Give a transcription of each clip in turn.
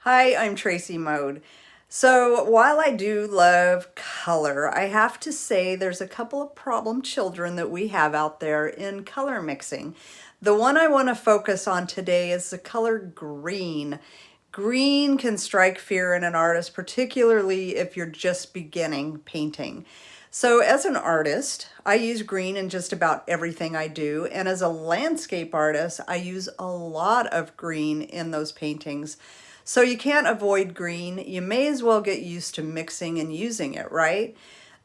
Hi, I'm Tracy Mode. So while I do love color, I have to say there's a couple of problem children that we have out there in color mixing. The one I want to focus on today is the color green. Green can strike fear in an artist, particularly if you're just beginning painting. So as an artist, I use green in just about everything I do. And as a landscape artist, I use a lot of green in those paintings. So you can't avoid green. You may as well get used to mixing and using it, right?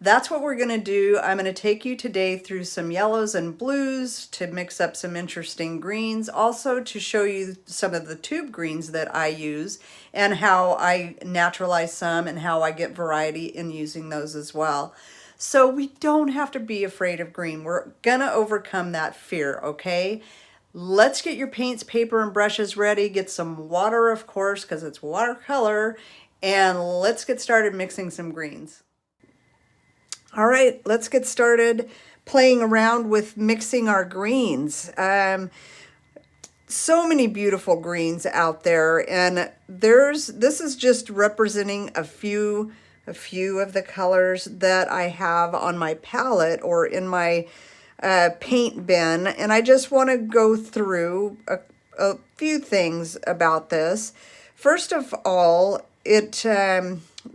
That's what we're going to do. I'm going to take you today through some yellows and blues to mix up some interesting greens, also to show you some of the tube greens that I use and how I naturalize some and how I get variety in using those as well. So we don't have to be afraid of green. We're going to overcome that fear, okay? Let's get your paints, paper, and brushes ready. Get some water, of course, because it's watercolor. And let's get started mixing some greens. All right, let's get started playing around with mixing our greens. So many beautiful greens out there, and this is just representing a few of the colors that I have on my palette or in my paint bin, and I just want to go through a few things about this. First of all, it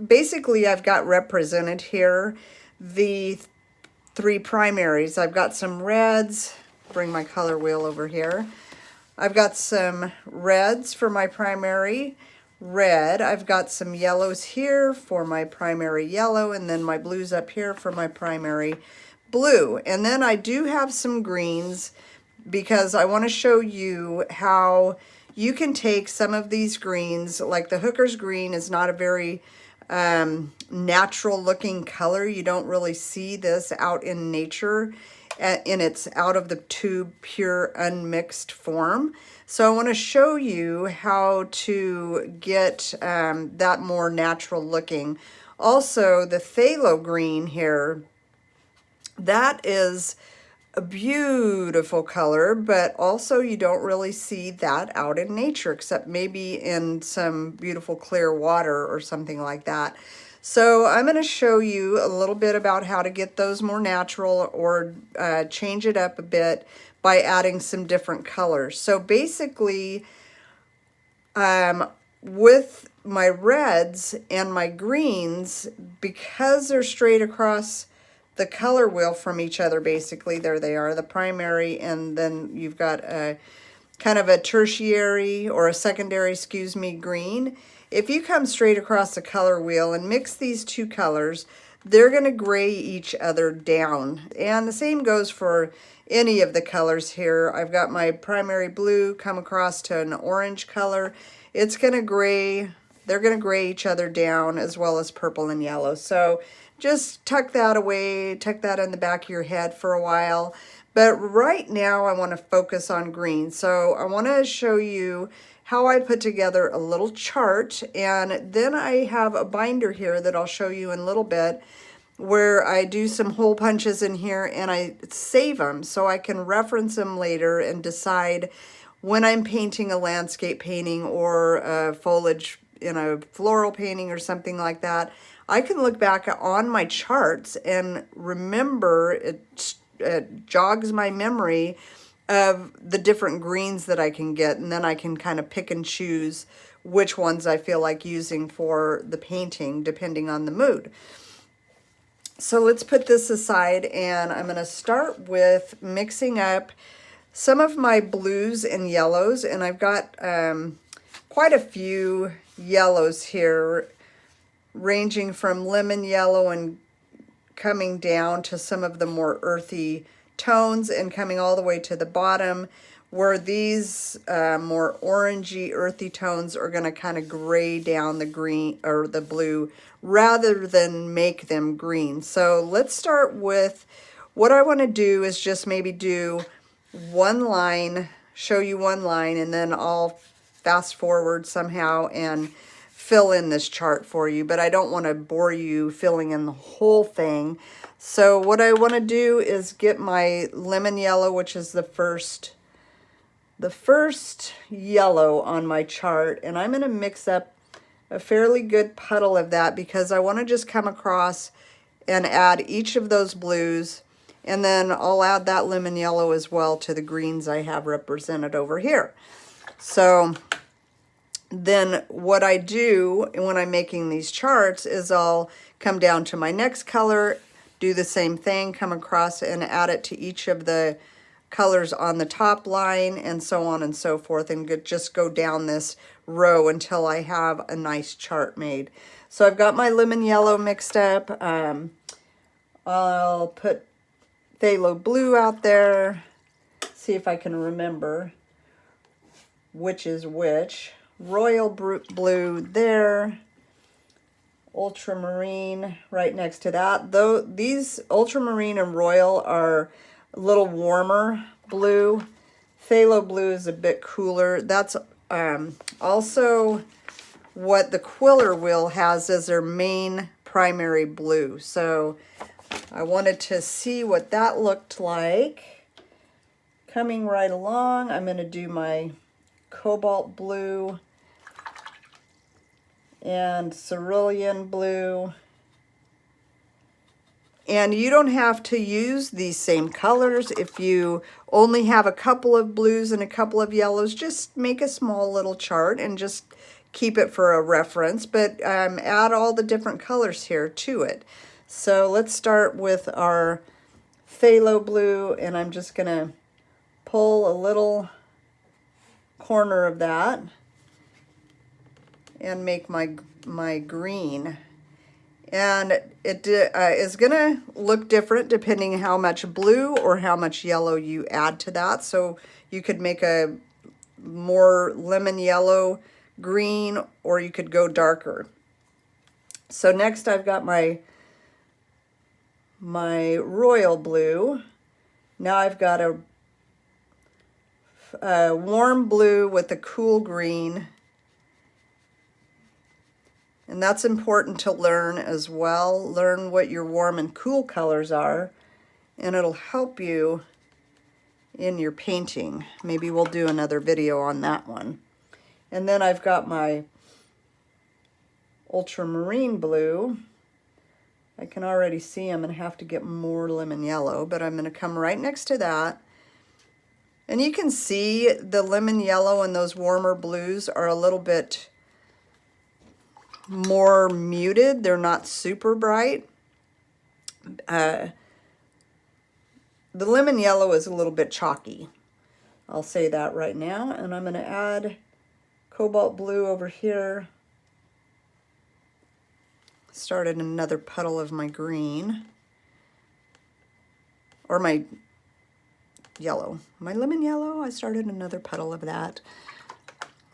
basically I've got represented here the three primaries. I've got some reds. Bring my color wheel over here. I've got some reds for my primary red. I've got some yellows here for my primary yellow, and then my blues up here for my primary blue. And then I do have some greens because I want to show you how you can take some of these greens, like the hooker's green is not a very natural looking color. You don't really see this out in nature in its out of the tube pure unmixed form. So I want to show you how to get that more natural looking. Also, the phthalo green here, that is a beautiful color, but also you don't really see that out in nature, except maybe in some beautiful clear water or something like that. So I'm going to show you a little bit about how to get those more natural or change it up a bit by adding some different colors. So basically, with my reds and my greens, because they're straight across the color wheel from each other, basically, there they are, the primary, and then you've got a kind of a tertiary or a secondary, excuse me, green. If you come straight across the color wheel and mix these two colors, they're going to gray each other down. And the same goes for any of the colors here. I've got my primary blue come across to an orange color. It's going to gray, they're going to gray each other down, as well as purple and yellow. So just tuck that away, tuck that in the back of your head for a while. But right now I want to focus on green. So I want to show you how I put together a little chart, and then I have a binder here that I'll show you in a little bit where I do some hole punches in here and I save them so I can reference them later and decide when I'm painting a landscape painting or a foliage in a floral painting or something like that. I can look back on my charts and remember, it jogs my memory of the different greens that I can get, and then I can kind of pick and choose which ones I feel like using for the painting depending on the mood. So let's put this aside, and I'm going to start with mixing up some of my blues and yellows, and I've got quite a few yellows here, ranging from lemon yellow and coming down to some of the more earthy tones and coming all the way to the bottom where these more orangey earthy tones are going to kind of gray down the green or the blue rather than make them green. So let's start with what I want to do is just maybe do one line, show you one line, and then I'll fast forward somehow and fill in this chart for you, but I don't want to bore you filling in the whole thing. So what I want to do is get my lemon yellow, which is the first yellow on my chart, and I'm going to mix up a fairly good puddle of that because I want to just come across and add each of those blues, and then I'll add that lemon yellow as well to the greens I have represented over here. So then what I do when I'm making these charts is I'll come down to my next color, do the same thing, come across and add it to each of the colors on the top line, and so on and so forth, and just go down this row until I have a nice chart made. So I've got my lemon yellow mixed up. I'll put Phthalo Blue out there, see if I can remember which is which. Royal Blue there, Ultramarine right next to that. Though these Ultramarine and Royal are a little warmer blue. Phthalo Blue is a bit cooler. That's also what the Quiller wheel has as their main primary blue. So I wanted to see what that looked like. Coming right along, I'm going to do my Cobalt Blue and Cerulean Blue. And you don't have to use these same colors. If you only have a couple of blues and a couple of yellows, just make a small little chart and just keep it for a reference, but add all the different colors here to it. So let's start with our Phthalo Blue, and I'm just gonna pull a little corner of that and make my green. And it is gonna look different depending how much blue or how much yellow you add to that. So you could make a more lemon yellow green, or you could go darker. So next I've got my Royal Blue. Now I've got a warm blue with a cool green. And that's important to learn as well. Learn what your warm and cool colors are, and it'll help you in your painting. Maybe we'll do another video on that one. And then I've got my Ultramarine Blue. I can already see I'm going to have to get more lemon yellow, but I'm going to come right next to that. And you can see the lemon yellow and those warmer blues are a little bit more muted. They're not super bright. The lemon yellow is a little bit chalky. I'll say that right now. And I'm going to add Cobalt Blue over here. Started another puddle of my green. Or my yellow. My lemon yellow, I started another puddle of that.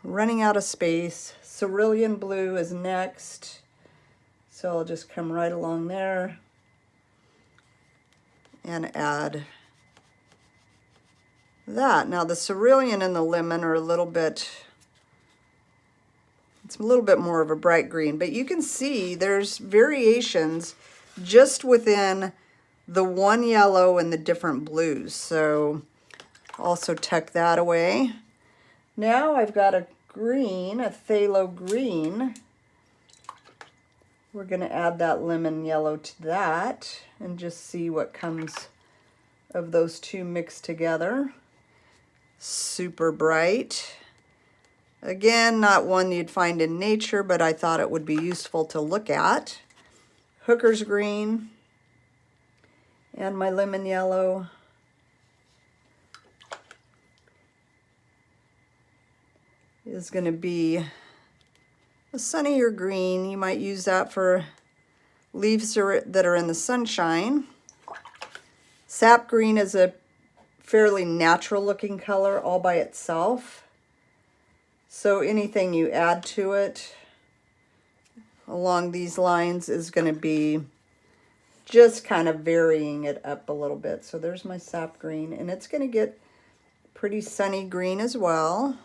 Running out of space. Cerulean Blue is next. So I'll just come right along there and add that. Now the cerulean and the lemon are a little bit, it's a little bit more of a bright green, but you can see there's variations just within the one yellow and the different blues. So also tuck that away. Now I've got a green, a Phthalo Green. We're going to add that lemon yellow to that and just see what comes of those two mixed together. Super bright. Again, not one you'd find in nature, but I thought it would be useful to look at. Hooker's Green and my lemon yellow. Is going to be a sunnier green. You might use that for leaves that are in the sunshine. Sap green is a fairly natural looking color all by itself. So anything you add to it along these lines is going to be just kind of varying it up a little bit. So there's my sap green, and it's going to get pretty sunny green as well.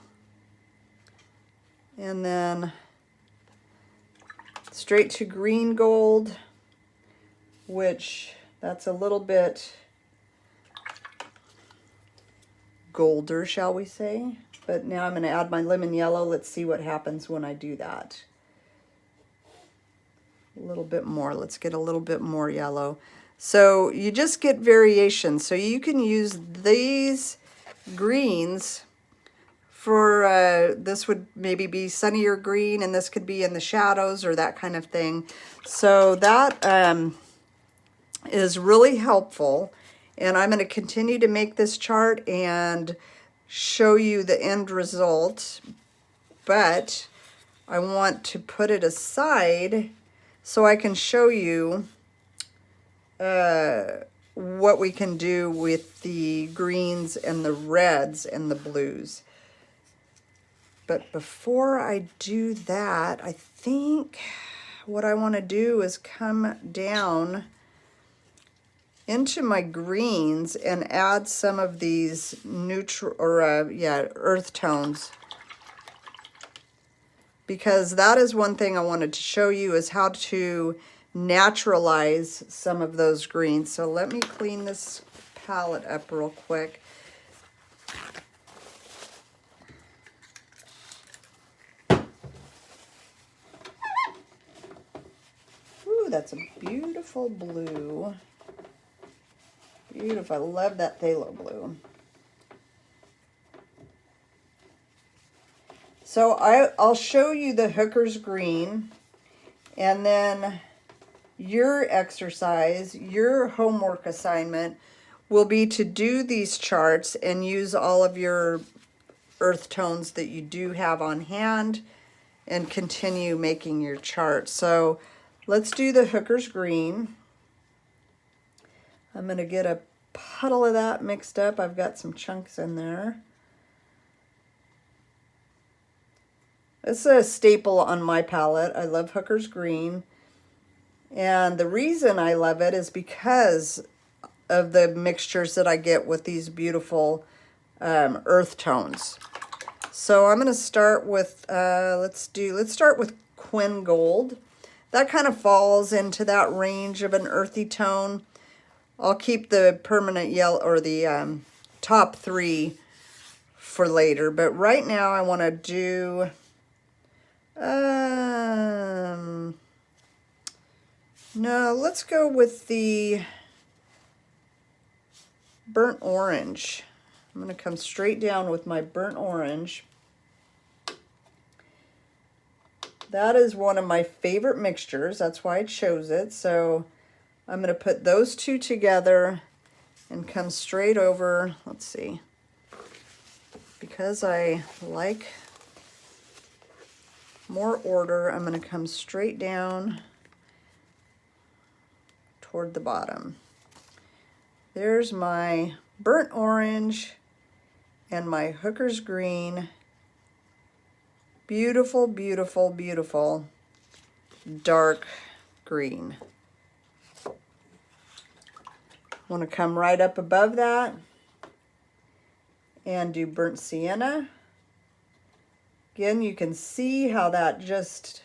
And then straight to green gold, which that's a little bit golder, shall we say. But now I'm going to add my lemon yellow. Let's see what happens when I do that. A little bit more. Let's get a little bit more yellow. So you just get variation. So you can use these greens for, this would maybe be sunnier green, and this could be in the shadows or that kind of thing. So that is really helpful. And I'm going to continue to make this chart and show you the end result. But I want to put it aside so I can show you what we can do with the greens and the reds and the blues. But before I do that, I think what I want to do is come down into my greens and add some of these neutral or earth tones, because that is one thing I wanted to show you, is how to naturalize some of those greens. So let me clean this palette up real quick. Ooh, that's a beautiful blue. Beautiful. I love that phthalo blue. So I'll show you the hooker's green, and then your exercise, your homework assignment will be to do these charts and use all of your earth tones that you do have on hand and continue making your chart. So let's do the hooker's green. I'm going to get a puddle of that mixed up. I've got some chunks in there. It's a staple on my palette. I love hooker's green. And the reason I love it is because of the mixtures that I get with these beautiful earth tones. So I'm going to start with, let's start with Quin Gold. That kind of falls into that range of an earthy tone. I'll keep the permanent yellow, or the top three, for later. But right now I want to do, no, let's go with the burnt orange. I'm going to come straight down with my burnt orange. That is one of my favorite mixtures. That's why I chose it. So I'm going to put those two together and come straight over. Let's see. Because I like more order, I'm going to come straight down toward the bottom. There's my burnt orange and my hooker's green. Beautiful, beautiful, beautiful dark green. Want to come right up above that and do burnt sienna. Again, you can see how that just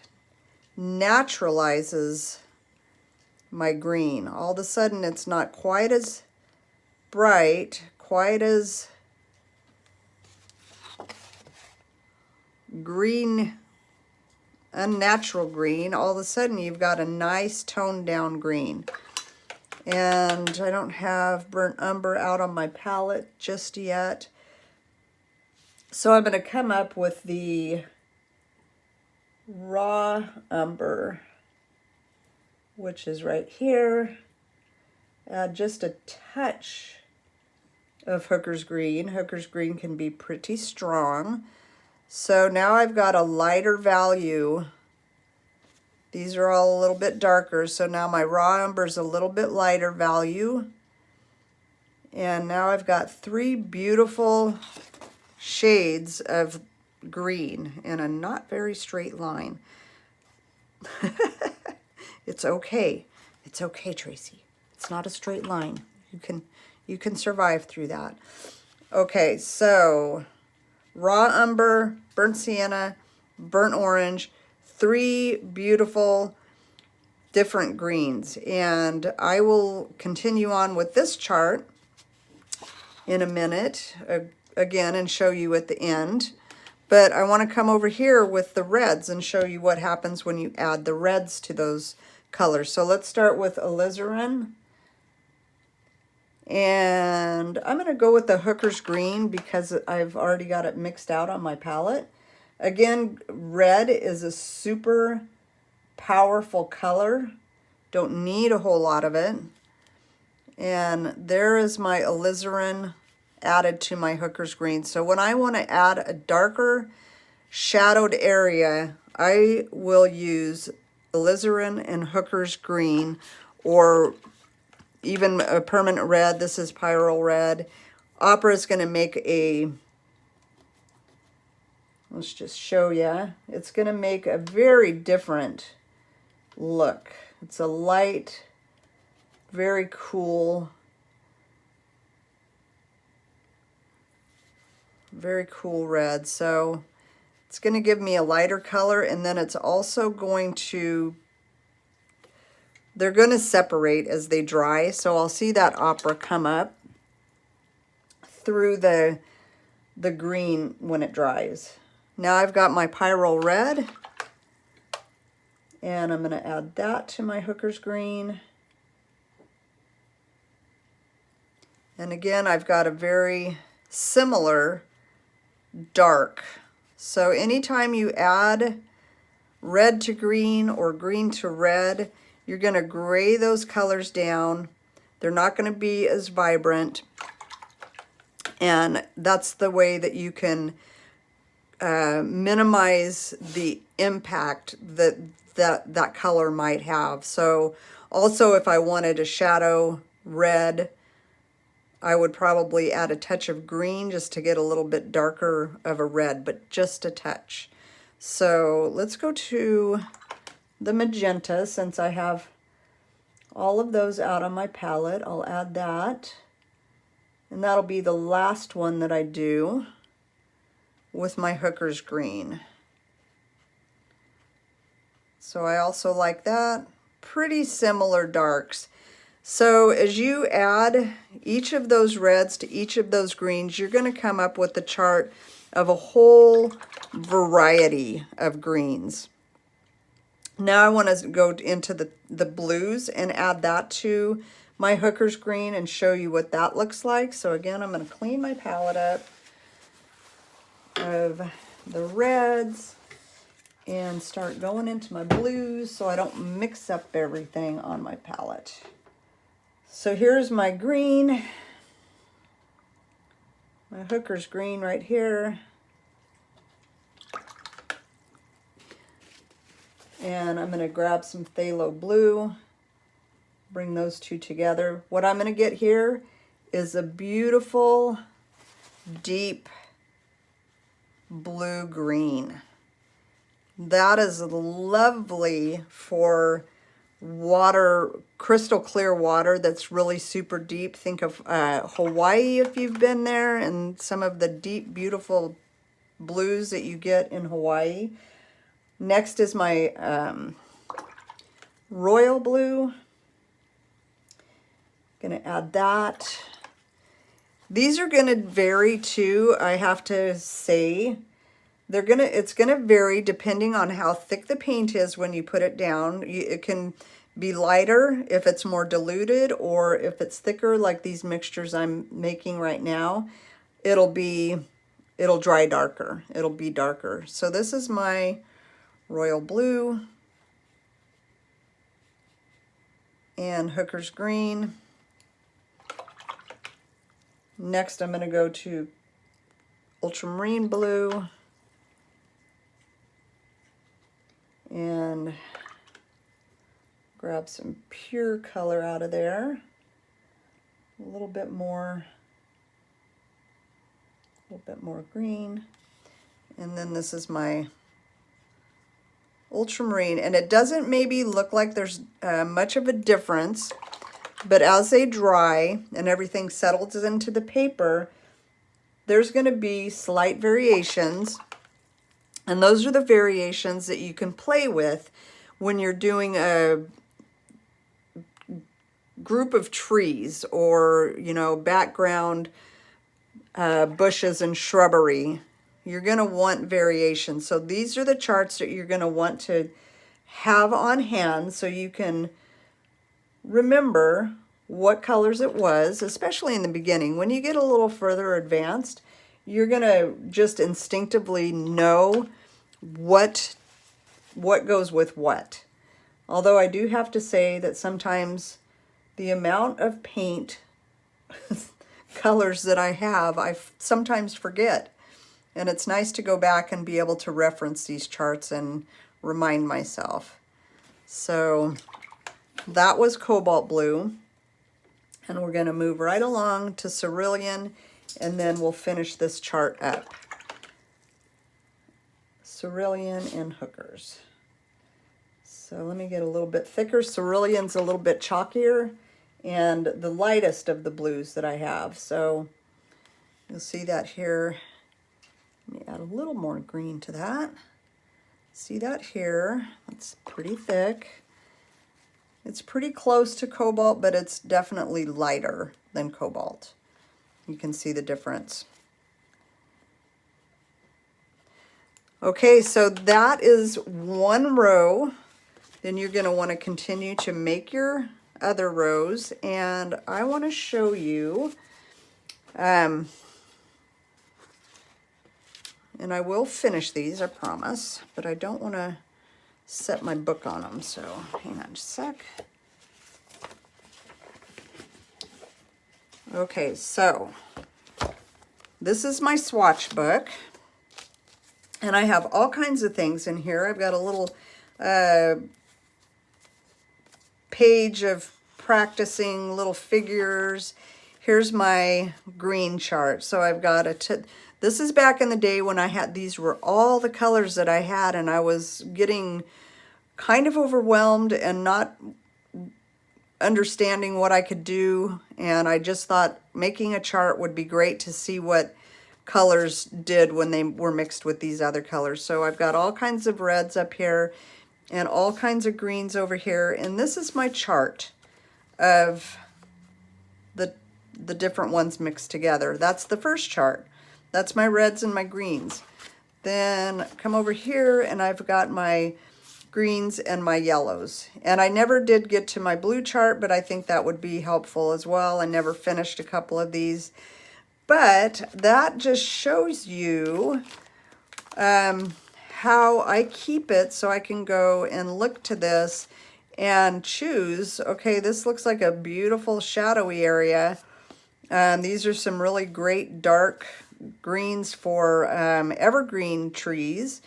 naturalizes my green. All of a sudden, it's not quite as bright, quite as green, unnatural green. All of a sudden, you've got a nice toned down green. And I don't have burnt umber out on my palette just yet. So I'm going to come up with the raw umber, which is right here. Add just a touch of hooker's green. Hooker's green can be pretty strong. So now I've got a lighter value. These are all a little bit darker, so now my raw umber is a little bit lighter value. And now I've got three beautiful shades of green in a not very straight line. It's okay. It's okay, Tracy. It's not a straight line. You can survive through that. Okay, so raw umber, burnt sienna, burnt orange, three beautiful different greens. And I will continue on with this chart in a minute again and show you at the end. But I want to come over here with the reds and show you what happens when you add the reds to those colors. So let's start with alizarin. And I'm going to go with the Hooker's Green because I've already got it mixed out on my palette. Again, red is a super powerful color. Don't need a whole lot of it. And there is my alizarin added to my Hooker's Green. So when I want to add a darker shadowed area, I will use alizarin and Hooker's Green, or even a permanent red. This is Pyrrole Red. Opera is going to make a, let's just show you. It's going to make a very different look. It's a light, very cool, very cool red. So it's going to give me a lighter color, and then it's also going to, they're going to separate as they dry. So I'll see that opera come up through the green when it dries. Now I've got my Pyrrole Red, and I'm going to add that to my Hooker's Green. And again, I've got a very similar dark. So anytime you add red to green or green to red, you're going to gray those colors down. They're not going to be as vibrant. And that's the way that you can minimize the impact that color might have. So also, if I wanted a shadow red, I would probably add a touch of green just to get a little bit darker of a red, but just a touch. So let's go to the magenta. Since I have all of those out on my palette, I'll add that. And that'll be the last one that I do with my Hooker's Green. So I also like that. Pretty similar darks. So as you add each of those reds to each of those greens, you're going to come up with a chart of a whole variety of greens. Now I want to go into the blues and add that to my Hooker's Green and show you what that looks like. So again, I'm going to clean my palette up of the reds and start going into my blues so I don't mix up everything on my palette. So here's my green, my Hooker's Green right here. And I'm going to grab some Phthalo Blue, bring those two together. What I'm going to get here is a beautiful, deep blue-green. That is lovely for water, crystal clear water that's really super deep. Think of Hawaii if you've been there, and some of the deep, beautiful blues that you get in Hawaii. Next is my royal blue. Gonna add that. These are gonna vary too, I have to say. It's gonna vary depending on how thick the paint is when you put it down. It can be lighter if it's more diluted, or if it's thicker like these mixtures I'm making right now, it'll dry darker. It'll be darker. So this is my royal blue and Hooker's Green. Next, I'm going to go to Ultramarine Blue and grab some pure color out of there. A little bit more green. And then this is my Ultramarine, and it doesn't maybe look like there's much of a difference, but as they dry and everything settles into the paper, there's going to be slight variations, and those are the variations that you can play with when you're doing a group of trees or, you know, background bushes and shrubbery. You're going to want variation. So these are the charts that you're going to want to have on hand so you can remember what colors it was, especially in the beginning. When you get a little further advanced, you're gonna just instinctively know what goes with what. Although I do have to say that sometimes the amount of paint colors that I have, I sometimes forget. And it's nice to go back and be able to reference these charts and remind myself. So that was Cobalt Blue. And we're going to move right along to Cerulean, and then we'll finish this chart up. Cerulean and Hookers. So let me get a little bit thicker. Cerulean's a little bit chalkier and the lightest of the blues that I have. So you'll see that here. Let me add a little more green to that. See that here? That's pretty thick. It's pretty close to cobalt, but it's definitely lighter than cobalt. You can see the difference. Okay, so that is one row. Then you're going to want to continue to make your other rows, and I want to show you, and I will finish these, I promise, but I don't want to set my book on them, so hang on just a sec. Okay, so this is my swatch book, and I have all kinds of things in here. I've got a little page of practicing little figures. Here's my green chart. So I've got this is back in the day when I had, these were all the colors that I had, and I was getting kind of overwhelmed and not understanding what I could do. And I just thought making a chart would be great to see what colors did when they were mixed with these other colors. So I've got all kinds of reds up here and all kinds of greens over here. And this is my chart of the different ones mixed together. That's the first chart. That's my reds and my greens. Then come over here and I've got my greens and my yellows. And I never did get to my blue chart, but I think that would be helpful as well. I never finished a couple of these. But that just shows you how I keep it, so I can go and look to this and choose, okay, this looks like a beautiful shadowy area. These are some really great dark greens for evergreen trees.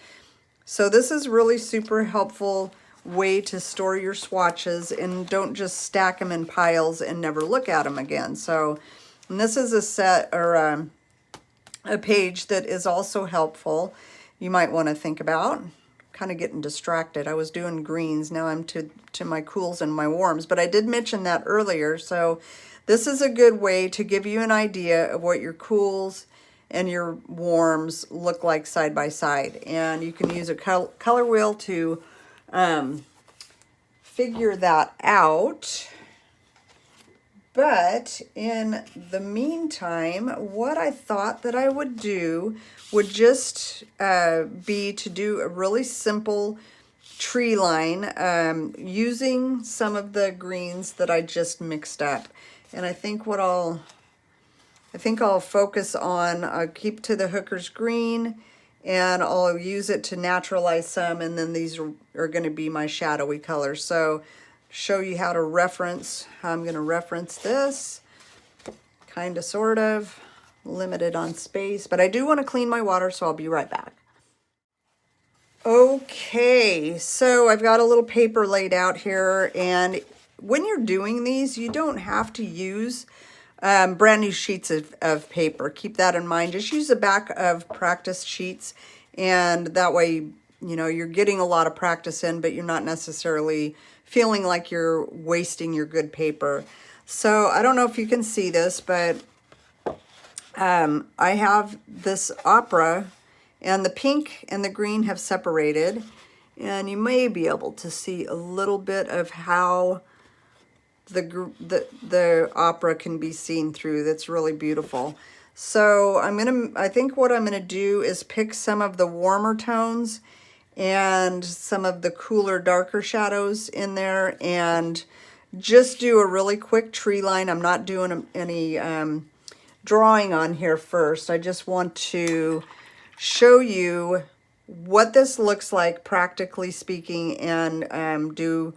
So this is really super helpful way to store your swatches, and don't just stack them in piles and never look at them again. So, and this is a set or a page that is also helpful. You might want to think about. Kind of getting distracted. I was doing greens. Now I'm to my cools and my warms, but I did mention that earlier. So this is a good way to give you an idea of what your cools and your warms look like side by side. And you can use a color wheel to figure that out. But in the meantime, what I thought that I would do would just be to do a really simple tree line using some of the greens that I just mixed up. And I think I'll focus on, I'll keep to the Hooker's green, and I'll use it to naturalize some, and then these are going to be my shadowy colors. So show you how to reference, how I'm going to reference this, kind of, sort of, limited on space, but I do want to clean my water, so I'll be right back. Okay, so I've got a little paper laid out here, and when you're doing these, you don't have to use brand new sheets of paper. Keep that in mind. Just use the back of practice sheets, and that way, you know, you're getting a lot of practice in, but you're not necessarily feeling like you're wasting your good paper. So I don't know if you can see this, but I have this opera, and the pink and the green have separated, and you may be able to see a little bit of how the opera can be seen through. That's really beautiful. So I think what I'm gonna do is pick some of the warmer tones and some of the cooler, darker shadows in there, and just do a really quick tree line. I'm not doing any drawing on here first. I just want to show you what this looks like practically speaking, and do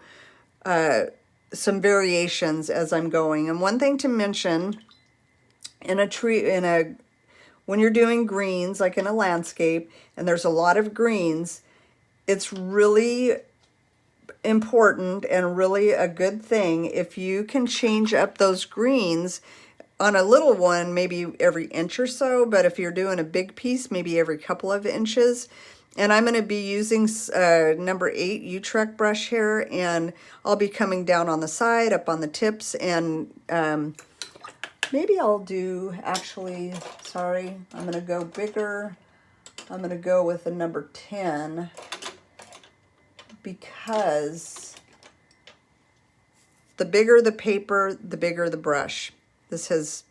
some variations as I'm going. And one thing to mention in a tree, when you're doing greens, like in a landscape, and there's a lot of greens, it's really important and really a good thing if you can change up those greens on a little one, maybe every inch or so, but if you're doing a big piece, maybe every couple of inches. And I'm going to be using number 8 U-Trek brush here, and I'll be coming down on the side, up on the tips, and maybe I'll do, actually, sorry, I'm going to go bigger. I'm going to go with the number 10 because the bigger the paper, the bigger the brush. This has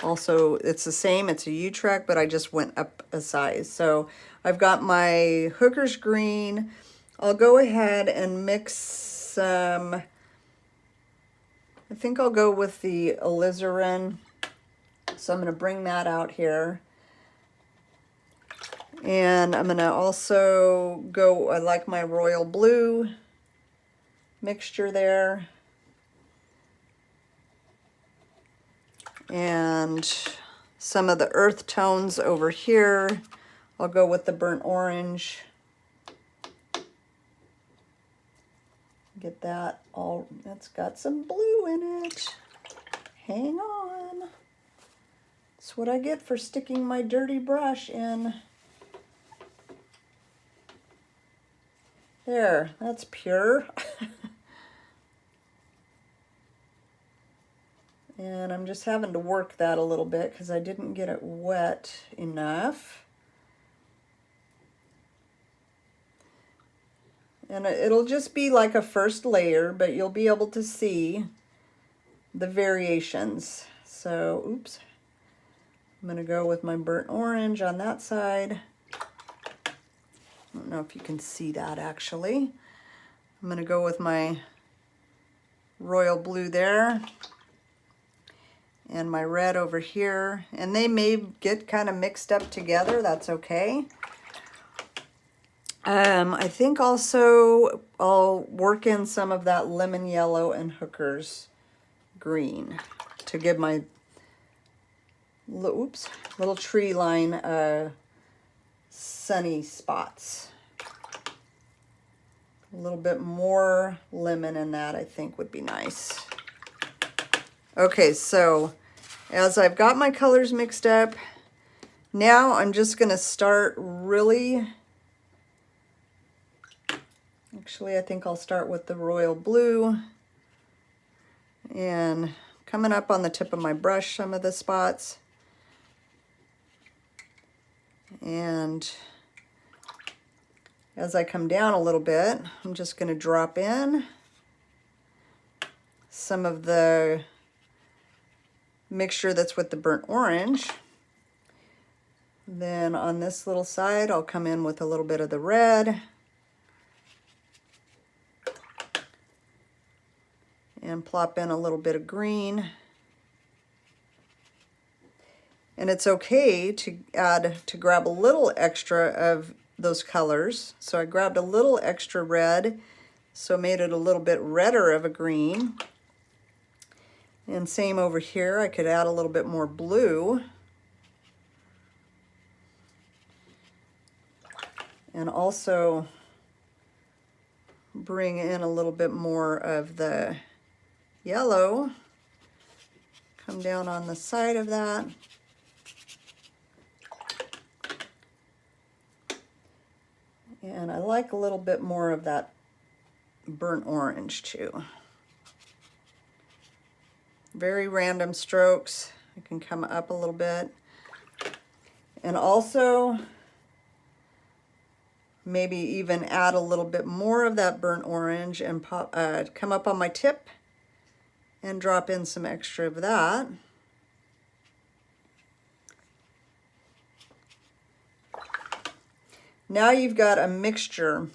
also, it's the same, it's a U-Trek, but I just went up a size. So I've got my Hooker's Green. I'll go ahead and mix some, I think I'll go with the alizarin. So I'm going to bring that out here. And I'm going to also go, I like my Royal Blue mixture there. And some of the earth tones over here. I'll go with the burnt orange. Get that all, that's got some blue in it. Hang on. That's what I get for sticking my dirty brush in. There, that's pure. And I'm just having to work that a little bit because I didn't get it wet enough. And it'll just be like a first layer, but you'll be able to see the variations. So, oops. I'm going to go with my burnt orange on that side. I don't know if you can see that actually. I'm going to go with my Royal Blue there. And my red over here, and they may get kind of mixed up together, that's okay. I think also I'll work in some of that lemon yellow and Hooker's Green to give my little tree line sunny spots. A little bit more lemon in that I think would be nice. Okay, so as I've got my colors mixed up, now I'm just going to start really, actually I think I'll start with the Royal Blue and coming up on the tip of my brush some of the spots. And as I come down a little bit, I'm just going to drop in some of the mixture that's with the burnt orange. Then on this little side, I'll come in with a little bit of the red. And plop in a little bit of green. And it's okay to grab a little extra of those colors. So I grabbed a little extra red, so made it a little bit redder of a green. And same over here, I could add a little bit more blue. And also bring in a little bit more of the yellow. Come down on the side of that. And I like a little bit more of that burnt orange too. Very random strokes. I can come up a little bit. And also maybe even add a little bit more of that burnt orange and come up on my tip and drop in some extra of that. Now you've got a mixture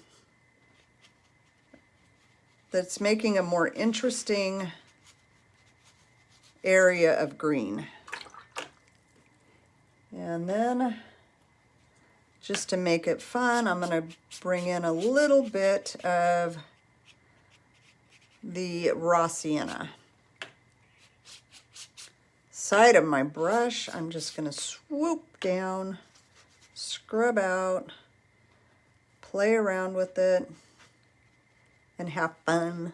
that's making a more interesting area of green. And then, just to make it fun, I'm going to bring in a little bit of the raw sienna. Side of my brush, I'm just going to swoop down, scrub out, play around with it, and have fun.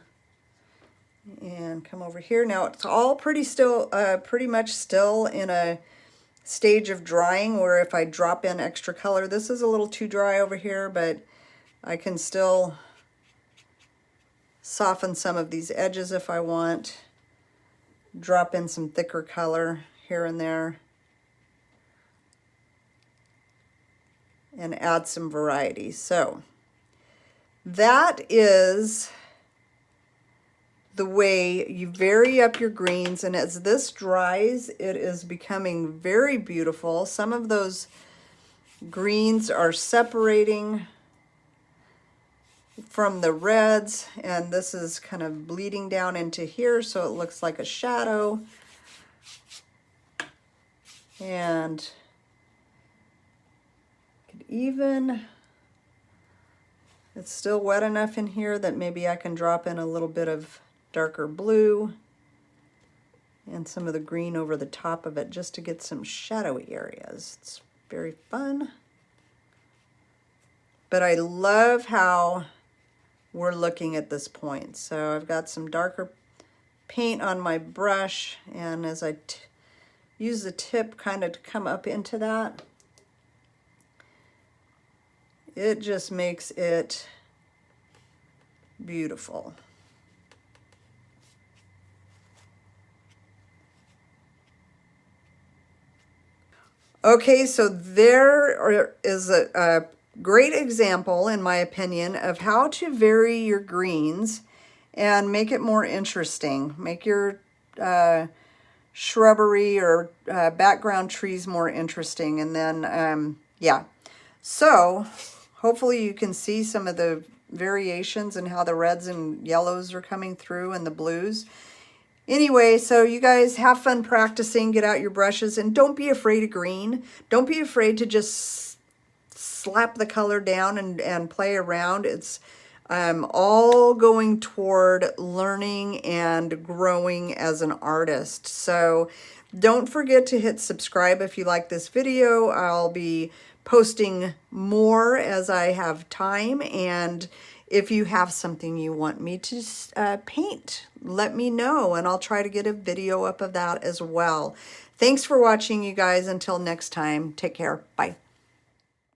And come over here. Now it's all pretty much still in a stage of drying, where if I drop in extra color, this is a little too dry over here, but I can still soften some of these edges if I want. Drop in some thicker color here and there, and add some variety. So that is the way you vary up your greens, and as this dries, it is becoming very beautiful. Some of those greens are separating from the reds, and this is kind of bleeding down into here, so it looks like a shadow. And even, it's still wet enough in here that maybe I can drop in a little bit of darker blue and some of the green over the top of it, just to get some shadowy areas. It's very fun. But I love how we're looking at this point. So I've got some darker paint on my brush, and as I use the tip kind of to come up into that, it just makes it beautiful. Okay, so there is a great example, in my opinion, of how to vary your greens and make it more interesting. Make your shrubbery or background trees more interesting. And then, yeah. So hopefully you can see some of the variations and how the reds and yellows are coming through, and the blues. Anyway, so you guys have fun practicing. Get out your brushes, and don't be afraid of green. Don't be afraid to just slap the color down and play around. It's all going toward learning and growing as an artist. So don't forget to hit subscribe if you like this video. I'll be posting more as I have time, and if you have something you want me to paint, let me know, and I'll try to get a video up of that as well. Thanks for watching, you guys. Until next time, take care. Bye.